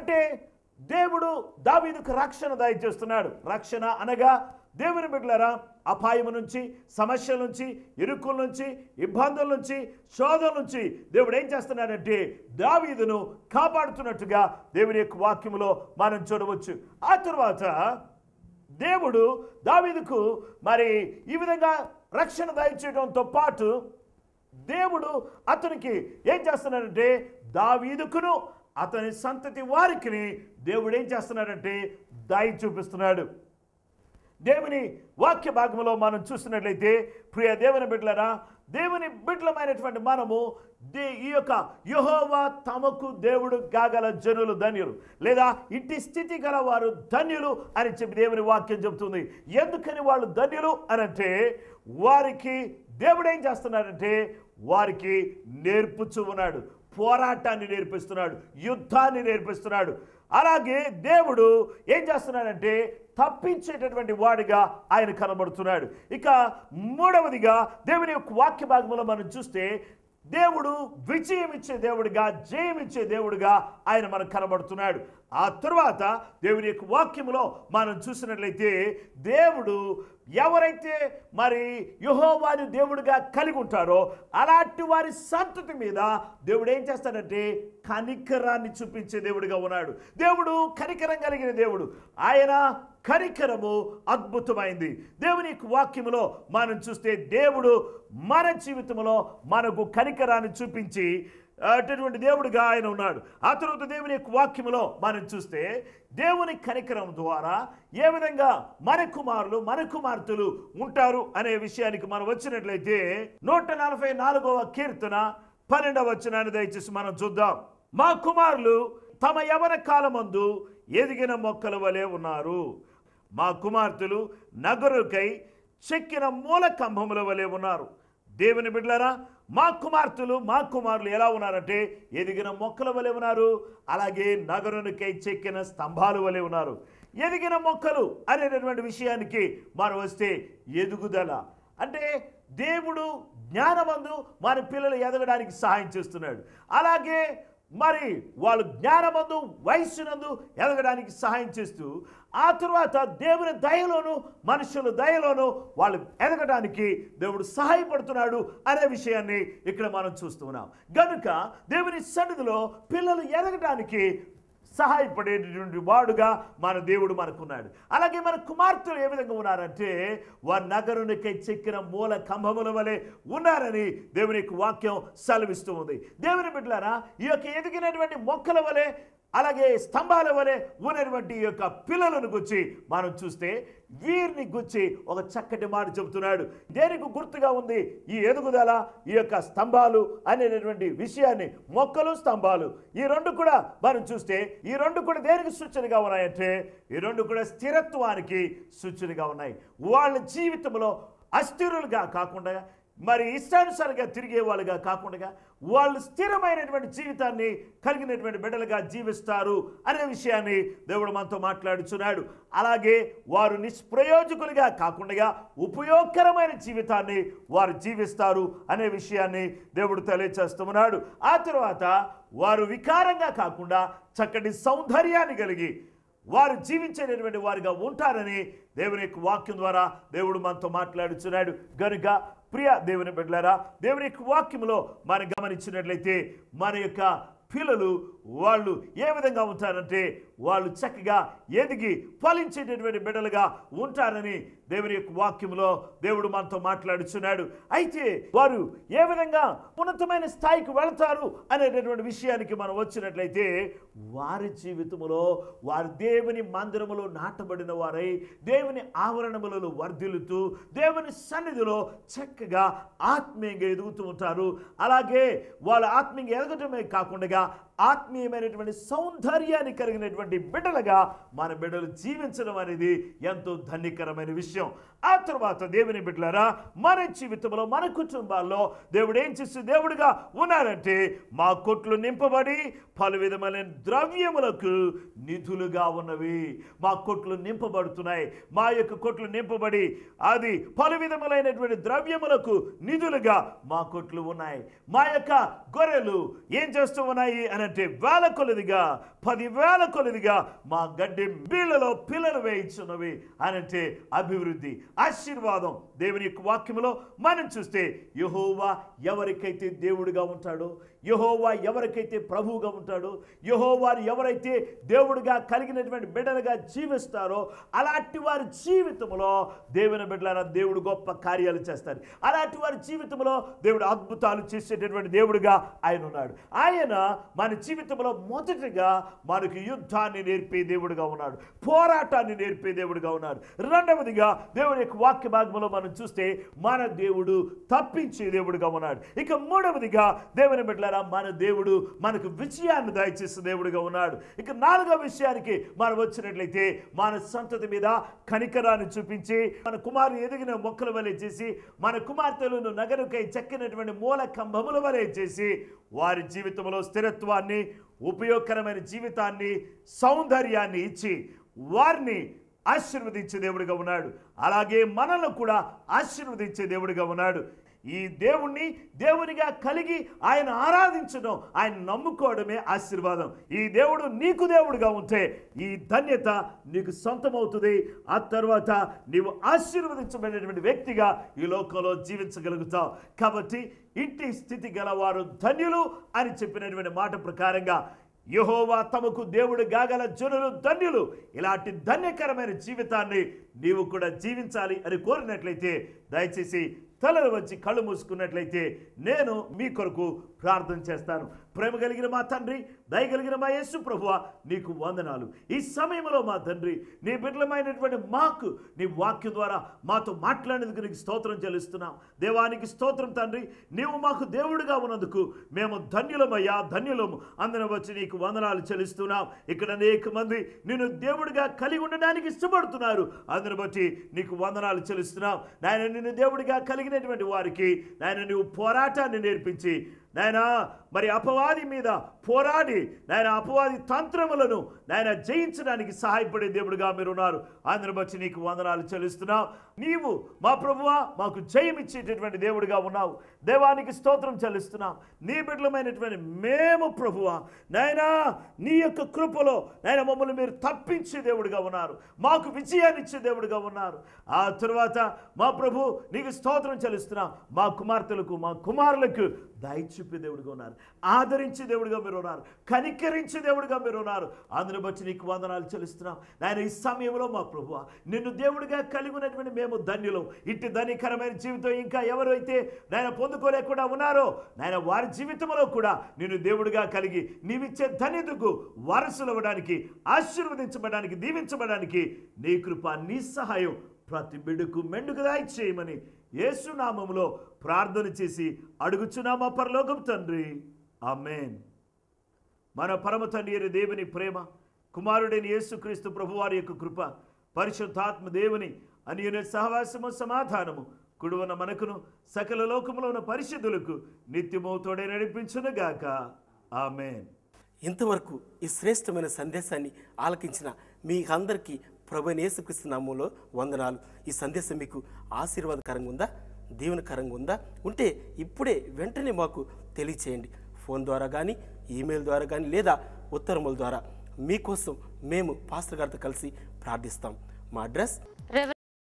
అంటే దేవుడు దావీదుకు రక్షణ దయచేస్తున్నాడు. రక్షణ అనగా దేవుని బిడ్డలారా అపాయం నుంచి, సమస్యల నుంచి, ఇరుకుల నుంచి, ఇబ్బందుల నుంచి, శోధన నుంచి దేవుడు ఏం చేస్తున్నాడంటే దావీదును కాపాడుతున్నట్టుగా దేవుని యొక్క వాక్యములో మనం చూడవచ్చు. ఆ తరువాత దేవుడు దావీదుకు మరి ఈ విధంగా రక్షణ దయచేయడంతో పాటు దేవుడు అతనికి ఏం చేస్తున్నాడంటే దావీదుకును అతని సంతతి వారికి దేవుడు ఏం చేస్తున్నాడంటే దయ చూపిస్తున్నాడు. దేవుని వాక్య భాగంలో మనం చూసినట్లయితే ప్రియ దేవుని బిడ్డలారా, దేవుని బిడ్డలమైనటువంటి మనము ఈ యొక్క యెహోవా తమకు దేవుడు కాగల జనులు ధన్యులు, లేదా ఇంటి స్థితి గల వారు ధన్యులు అని చెప్పి దేవుని వాక్యం చెబుతుంది. ఎందుకని వాళ్ళు ధన్యులు అని అంటే వారికి దేవుడు ఏం చేస్తున్నాడంటే వారికి నేర్పుచూ ఉన్నాడు, పోరాటాన్ని నేర్పిస్తున్నాడు, యుద్ధాన్ని నేర్పిస్తున్నాడు. అలాగే దేవుడు ఏం చేస్తున్నాడంటే తప్పించేటటువంటి వాడిగా ఆయన కనబడుతున్నాడు. ఇక మూడవదిగా దేవుని యొక్క వాక్య భాగంలో మనం చూస్తే దేవుడు విజయం ఇచ్చే దేవుడిగా, జయం ఇచ్చే దేవుడిగా ఆయన మనకు కనబడుతున్నాడు. ఆ తరువాత దేవుని యొక్క వాక్యములో మనం చూసినట్లయితే దేవుడు ఎవరైతే మరి యెహోవాను దేవుడిగా కలిగి ఉంటారో అలాంటి వారి సంతతి మీద దేవుడు ఏం చేస్తాడంటే కనికరాన్ని చూపించే దేవుడిగా ఉన్నాడు. దేవుడు కనికరం కలిగిన దేవుడు. ఆయన కనికరము అద్భుతమైంది. దేవుని వాక్యములో మనం చూస్తే దేవుడు మన జీవితంలో మనకు కనికరాన్ని చూపించి అటువంటి దేవుడిగా ఆయన ఉన్నాడు. ఆ తర్వాత దేవుని యొక్క వాక్యములో మనం చూస్తే దేవుని కనికరం ద్వారా ఏ విధంగా మన కుమారులు మన కుమార్తెలు ఉంటారు అనే విషయానికి మనం వచ్చినట్లయితే 144వ కీర్తన 12వ వచనాన్ని దయచేసి మనం చూద్దాం. మా కుమారులు తమ యవన కాలమందు ఎదిగిన మొక్కల వలె ఉన్నారు, మా కుమార్తెలు నగరుకై చెక్కిన మూల కంభముల వలె ఉన్నారు. దేవుని బిడ్డలారా, మా కుమారులు ఎలా ఉన్నారంటే ఎదిగిన మొక్కల వలె ఉన్నారు, అలాగే నగరునికై చెక్కిన స్తంభాలు వలె ఉన్నారు. ఎదిగిన మొక్కలు అనేటటువంటి విషయానికి మనం వస్తే ఎదుగుదల అంటే దేవుడు జ్ఞానమందు మన పిల్లలు ఎదగడానికి సహాయం చేస్తున్నాడు. అలాగే మరి వాళ్ళు జ్ఞానమందు వయస్సునందు ఎదగడానికి సహాయం చేస్తూ ఆ తర్వాత దేవుని దయలోను మనుషుల దయలోను వాళ్ళు ఎదగడానికి దేవుడు సహాయపడుతున్నాడు అనే విషయాన్ని ఇక్కడ మనం చూస్తున్నాం. గనుక దేవుని సన్నిధిలో పిల్లలు ఎదగడానికి సహాయపడేటటువంటి వాడుగా మన దేవుడు మనకున్నాడు. అలాగే మన కుమార్తెలు ఏ విధంగా ఉన్నారంటే వారి నగరునికై చెక్కిన మూల కంభముల వలె ఉన్నారని దేవుని వాక్యం సెలవిస్తూ ఉంది. దేవుని బిడ్డలారా, ఈ యొక్క ఎదిగినటువంటి మొక్కల వలె అలాగే స్తంభాల వలె ఉన్నటువంటి ఈ యొక్క పిల్లలను గురించి మనం చూస్తే వీరిని గురించి ఒక చక్కటి మాట చెబుతున్నాడు. దేనికి గుర్తుగా ఉంది ఈ ఎదుగుదల, ఈ యొక్క స్తంభాలు అనేటటువంటి విషయాన్ని? మొక్కలు, స్తంభాలు ఈ రెండు కూడా మనం చూస్తే ఈ రెండు కూడా దేనికి సూచనగా ఉన్నాయంటే ఈ రెండు కూడా స్థిరత్వానికి సూచనగా ఉన్నాయి. వాళ్ళ జీవితంలో అస్థిరులుగా కాకుండా మరి ఇష్టానుసారంగా తిరిగే వాళ్ళుగా కాకుండా వాళ్ళు స్థిరమైనటువంటి జీవితాన్ని కలిగినటువంటి బిడ్డలుగా జీవిస్తారు అనే విషయాన్ని దేవుడు మనతో మాట్లాడుచున్నాడు. అలాగే వారు నిష్ప్రయోజకులుగా కాకుండా ఉపయోగకరమైన జీవితాన్ని వారు జీవిస్తారు అనే విషయాన్ని దేవుడు తెలియచేస్తున్నాడు. ఆ తర్వాత వారు వికారంగా కాకుండా చక్కటి సౌందర్యాన్ని కలిగి వారు జీవించేటటువంటి వారిగా ఉంటారని దేవుని యొక్క వాక్యం ద్వారా దేవుడు మనతో మాట్లాడుచున్నాడు. గనుక ప్రియ దేవుని బిడ్డలారా, దేవుని యొక్క వాక్యంలో మనం గమనించినట్లయితే మన యొక్క పిల్లలు వాళ్ళు ఏ విధంగా ఉంటారంటే వాళ్ళు చక్కగా ఎదిగి ఫలించేటటువంటి బిడ్డలుగా ఉంటారని దేవుని యొక్క వాక్యంలో దేవుడు మనతో మాట్లాడుచున్నాడు. అయితే వారు ఏ విధంగా ఉన్నతమైన స్థాయికి వెళతారు అనేటటువంటి విషయానికి మనం వచ్చినట్లయితే వారి జీవితంలో వారు దేవుని మందిరములో నాటబడిన వారై దేవుని ఆవరణములలో వర్ధిల్లుతూ దేవుని సన్నిధిలో చక్కగా ఆత్మీయంగా ఎదుగుతూ ఉంటారు. అలాగే వాళ్ళు ఆత్మీయంగా ఎదగటమే కాకుండా ఆత్మీయమైనటువంటి సౌందర్యాన్ని కలిగినటువంటి బిడ్డలుగా మన బిడ్డలు జీవించడం అనేది ఎంతో ధన్యకరమైన విషయం. ఆ తర్వాత దేవుని బిడ్డలారా, మన జీవితంలో మన కుటుంబాల్లో దేవుడు ఏం చేసి దేవుడుగా ఉన్నారంటే మా కొట్లు నింపబడి పలు విధమైన ద్రవ్యములకు నిధులుగా ఉన్నవి. మా కొట్లు నింపబడుతున్నాయి. మా యొక్క కొట్లు నింపబడి అది పలు విధములైనటువంటి ద్రవ్యములకు నిధులుగా మా కొట్లు ఉన్నాయి. మా యొక్క గొర్రెలు ఏం చేస్తూ ఉన్నాయి అనంటే వేల కొలదిగా 10,000 కొలదిగా మా గడ్డి బీళ్లలో పిల్లలు వేయించున్నవి అనంటే అభివృద్ధి, ఆశీర్వాదం. దేవుని యొక్క వాక్యములో మనం చూస్తే యెహోవా ఎవరికైతే దేవుడిగా ఉంటాడో, యెహోవా ఎవరికైతే ప్రభువుగా ఉంటాడో, యెహోవాని ఎవరైతే దేవుడిగా కలిగినటువంటి బిడ్డలుగా జీవిస్తారో అలాంటి వారి జీవితంలో దేవుని బిడ్డలారా దేవుడు గొప్ప కార్యాలు చేస్తారు. అలాంటి వారి జీవితంలో దేవుడు అద్భుతాలు చేసేటటువంటి దేవుడుగా ఆయన ఉన్నాడు. ఆయన మన జీవితంలో మొదటిగా మనకు యుద్ధాన్ని నేర్పే దేవుడుగా ఉన్నాడు, పోరాటాన్ని నేర్పే దేవుడుగా ఉన్నాడు. రెండవదిగా దేవుని యొక్క వాక్య భాగంలో మనం చూస్తే మన దేవుడు తప్పించే దేవుడుగా ఉన్నాడు. ఇక మూడవదిగా దేవుని బిడ్డలారా మన దేవుడు మనకు విజయాన్ని దయచేసే దేవుడుగా ఉన్నాడు. ఇక నాలుగవ విషయానికి మనం వచ్చినట్లయితే మన సంతతి మీద కనికరాన్ని చూపించి మన కుమారుని ఎదిగిన మొక్కల వలె చేసి, మన కుమార్తెలను నగరుకై చెక్కినటువంటి మూల కంబముల వలె చేసి వారి జీవితంలో స్థిరత్వాన్ని, ఉపయోగకరమైన జీవితాన్ని, సౌందర్యాన్ని ఇచ్చి వారిని ఆశీర్వదించే దేవుడిగా ఉన్నాడు. అలాగే మనల్ని కూడా ఆశీర్వదించే దేవుడిగా ఉన్నాడు. ఈ దేవుణ్ణి దేవునిగా కలిగి ఆయన ఆరాధించడం, ఆయన నమ్ముకోవడమే ఆశీర్వాదం. ఈ దేవుడు నీకు దేవుడుగా ఉంటే ఈ ధన్యత నీకు సొంతమవుతుంది. ఆ తర్వాత నీవు ఆశీర్వదించబడినటువంటి వ్యక్తిగా ఈ లోకంలో జీవించగలుగుతావు. కాబట్టి ఇంటి స్థితి గలవారు ధన్యులు అని చెప్పినటువంటి మాట ప్రకారంగా యెహోవా తమకు దేవుడు గాగల జనులు ధన్యులు. ఇలాంటి ధన్యకరమైన జీవితాన్ని నీవు కూడా జీవించాలి అని కోరినట్లయితే దయచేసి తలలు వచ్చి కళ్ళు మూసుకున్నట్లయితే నేను మీ కొరకు ప్రార్థన చేస్తాను. ప్రేమ కలిగిన మా తండ్రి, దయగలిగిన మా యేసు ప్రభువా, నీకు వందనాలు. ఈ సమయంలో మా తండ్రి, నీ బిడ్డలమైనటువంటి మాకు నీ వాక్యం ద్వారా మాతో మాట్లాడేందుకు నీకు స్తోత్రం చెల్లిస్తున్నాం. దేవానికి స్తోత్రం తండ్రి. నీవు మాకు దేవుడిగా ఉన్నందుకు మేము ధన్యులమయ్యా, ధన్యులము. అందరం వచ్చి నీకు వందనాలు చెల్లిస్తున్నాం. ఇక్కడ అనేక మంది నిన్ను దేవుడిగా కలిగి ఉండడానికి ఇష్టపడుతున్నారు. అందరం బట్టి నీకు వందనాలు చెల్లిస్తున్నాం. నాయన నిన్ను దేవుడిగా కలిగినటువంటి వారికి నాయన నీవు పోరాటాన్ని నేర్పించి నాయన మరి అపవాది మీద పోరాడి నాయన అపవాది తంత్రములను నాయన జయించడానికి సహాయపడే దేవుడుగా మీరు ఉన్నారు. అందరి బట్టి నీకు వందనాలు చెల్లిస్తున్నావు. నీవు మా ప్రభువా మాకు జయమిచ్చేటటువంటి దేవుడిగా ఉన్నావు. దేవానికి స్తోత్రం చెల్లిస్తున్నాం. నీ బిడ్డలమైనటువంటి మేము ప్రభువా నాయనా నీ యొక్క కృపలో నాయన మమ్మల్ని మీరు తప్పించే దేవుడిగా ఉన్నారు, మాకు విజయాన్ని ఇచ్చే దేవుడిగా ఉన్నారు. ఆ తరువాత మా ప్రభు నీకు స్తోత్రం చెల్లిస్తున్నాం. మా కుమార్తెలకు మా కుమారులకు దయచూపే దేవుడిగా ఉన్నారు, ఆదరించే దేవుడిగా మీరు ఉన్నారు, కనికరించే దేవుడిగా మీరు ఉన్నారు. అందుని బట్టి నీకు వందనాలు చెల్లిస్తున్నాం. నాయన ఈ సమయంలో మా ప్రభువా నిన్ను దేవుడిగా కలిగి ఉన్నటువంటి మేము ధన్యులం. ఇట్టి ధనికరమైన జీవితం ఇంకా ఎవరైతే నాయన పొందుకోలేకుండా ఉన్నారో నాయన వారి జీవితంలో కూడా నిన్ను దేవుడిగా కలిగి నీవిచ్చే ధన్యతకు వారసులు అవ్వడానికి, ఆశీర్వదించబడడానికి, దీవించబడడానికి నీ కృప, నీ సహాయం ప్రతి బిడ్డకు మెండుగా దయచేయమని యేసు నామములో ప్రార్థన చేసి అడుగుచున్నామా పరలోకపు తండ్రి, ఆమేన్. మన పరమ తండ్రి అయిన దేవుని ప్రేమ, కుమారుడైన యేసుక్రీస్తు ప్రభువారి యొక్క కృప, పరిశుద్ధాత్మ దేవుని అన్యోన్య సహవాసము, సమాధానము కుడువన మనకును సకల లోకములో ఉన్న పరిశుద్ధులకు నిత్యము తోడే నడిపించునుగాక, ఆమేన్. ఇంతవరకు ఈ శ్రేష్టమైన సందేశాన్ని ఆలకించిన మీ అందరికీ ప్రభువైన యేసుక్రీస్తు నామములో వందనాలు. ఈ సందేశం మీకు ఆశీర్వాదకరంగా ఉందా, దీవెనకరంగా ఉందా ఉంటే ఇప్పుడే వెంటనే మాకు తెలియచేయండి. ఫోన్ ద్వారా కానీ, ఈమెయిల్ ద్వారా కానీ, లేదా ఉత్తరముల ద్వారా. మీకోసం మేము పాస్టర్ గారితో కలిసి ప్రార్థిస్తాం. మా అడ్రస్